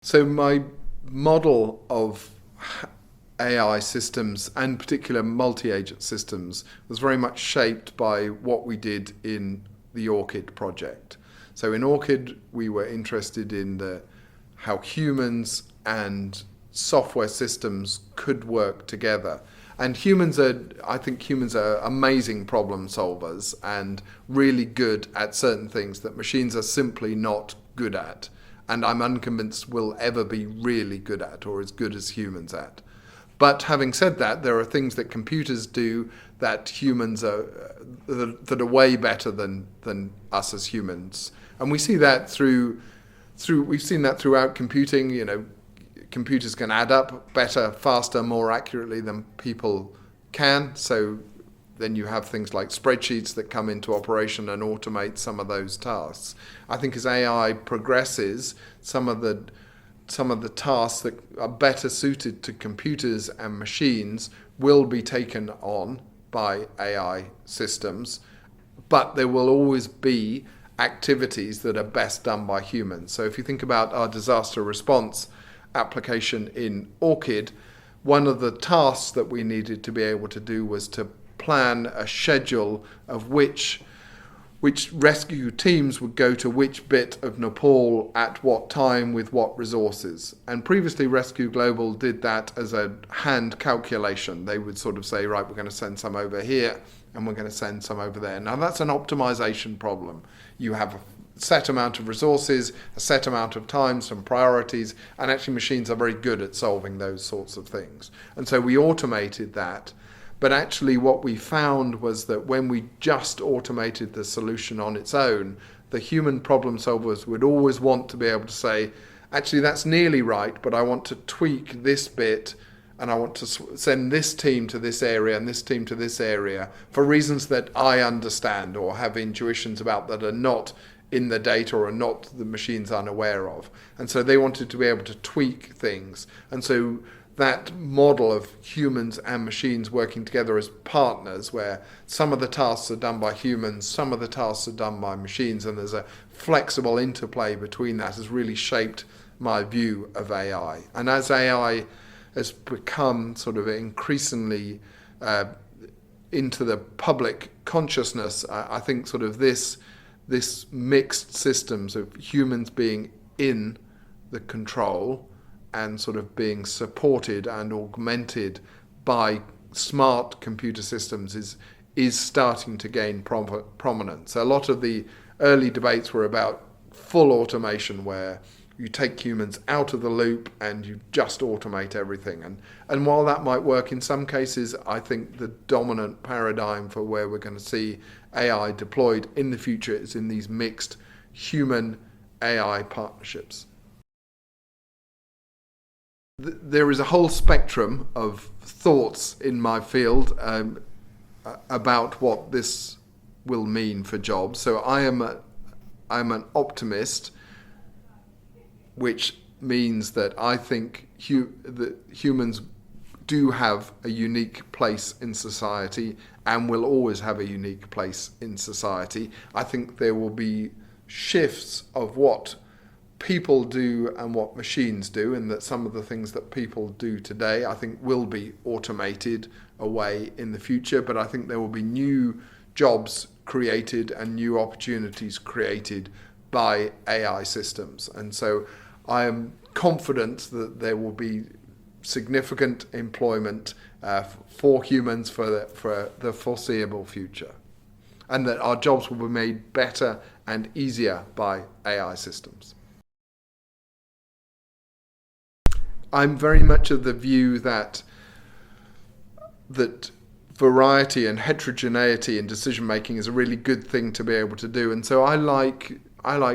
So my model of AI systems and particular multi-agent systems was very much shaped by what we did in the ORCID project. So in ORCID, we were interested in how humans and software systems could work together. And I think humans are amazing problem solvers and really good at certain things that machines are simply not good at. And I'm unconvinced will ever be really good at or as good as humans at. But having said that, there are things that computers do that humans that are way better than us as humans, and we see that we've seen that throughout computing. Computers can add up better, faster, more accurately than people can. So then you have things like spreadsheets that come into operation and automate some of those tasks. I think as AI progresses, some of the tasks that are better suited to computers and machines will be taken on by AI systems, but there will always be activities that are best done by humans. So if you think about our disaster response application in ORCID, one of the tasks that we needed to be able to do was to plan a schedule of which rescue teams would go to which bit of Nepal at what time with what resources. And previously Rescue Global did that as a hand calculation. They would sort of say, right, we're going to send some over here and we're going to send some over there. Now that's an optimization problem. You have a set amount of resources, a set amount of time, some priorities, and actually machines are very good at solving those sorts of things. And so we automated that. But actually what we found was that when we just automated the solution on its own, the human problem solvers would always want to be able to say, actually that's nearly right, but I want to tweak this bit and I want to send this team to this area and this team to this area for reasons that I understand or have intuitions about that are not in the data or are not the machine's unaware of. And so they wanted to be able to tweak things. And so that model of humans and machines working together as partners, where some of the tasks are done by humans, some of the tasks are done by machines, and there's a flexible interplay between that, has really shaped my view of AI. And as AI has become sort of increasingly into the public consciousness, I think sort of this mixed systems of humans being in the control and sort of being supported and augmented by smart computer systems is starting to gain prominence. A lot of the early debates were about full automation, where you take humans out of the loop and you just automate everything. And while that might work in some cases, I think the dominant paradigm for where we're going to see AI deployed in the future is in these mixed human-AI partnerships. There is a whole spectrum of thoughts in my field about what this will mean for jobs. So I'm an optimist, which means that I think that humans do have a unique place in society and will always have a unique place in society. I think there will be shifts of what people do and what machines do, and that some of the things that people do today I think will be automated away in the future, but I think there will be new jobs created and new opportunities created by AI systems. And so I am confident that there will be significant employment for humans for the foreseeable future, and that our jobs will be made better and easier by AI systems. I'm very much of the view that variety and heterogeneity in decision making is a really good thing to be able to do, and so I like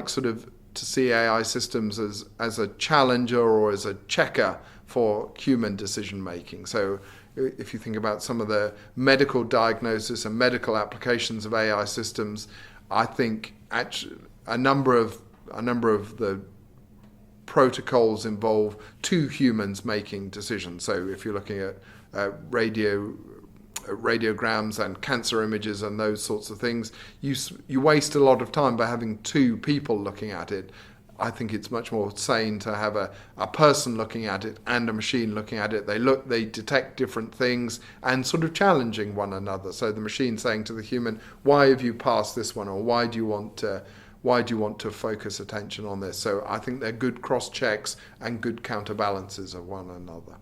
sort of to see AI systems as a challenger or as a checker for human decision making. So if you think about some of the medical diagnosis and medical applications of AI systems, I think actually a number of the protocols involve two humans making decisions. So if you're looking at radiograms and cancer images and those sorts of things, you waste a lot of time by having two people looking at it. I think it's much more sane to have a person looking at it and a machine looking at it. They detect different things and sort of challenging one another. So the machine saying to the human, why have you passed this one, or why do you want to focus attention on this? So I think they're good cross checks and good counterbalances of one another.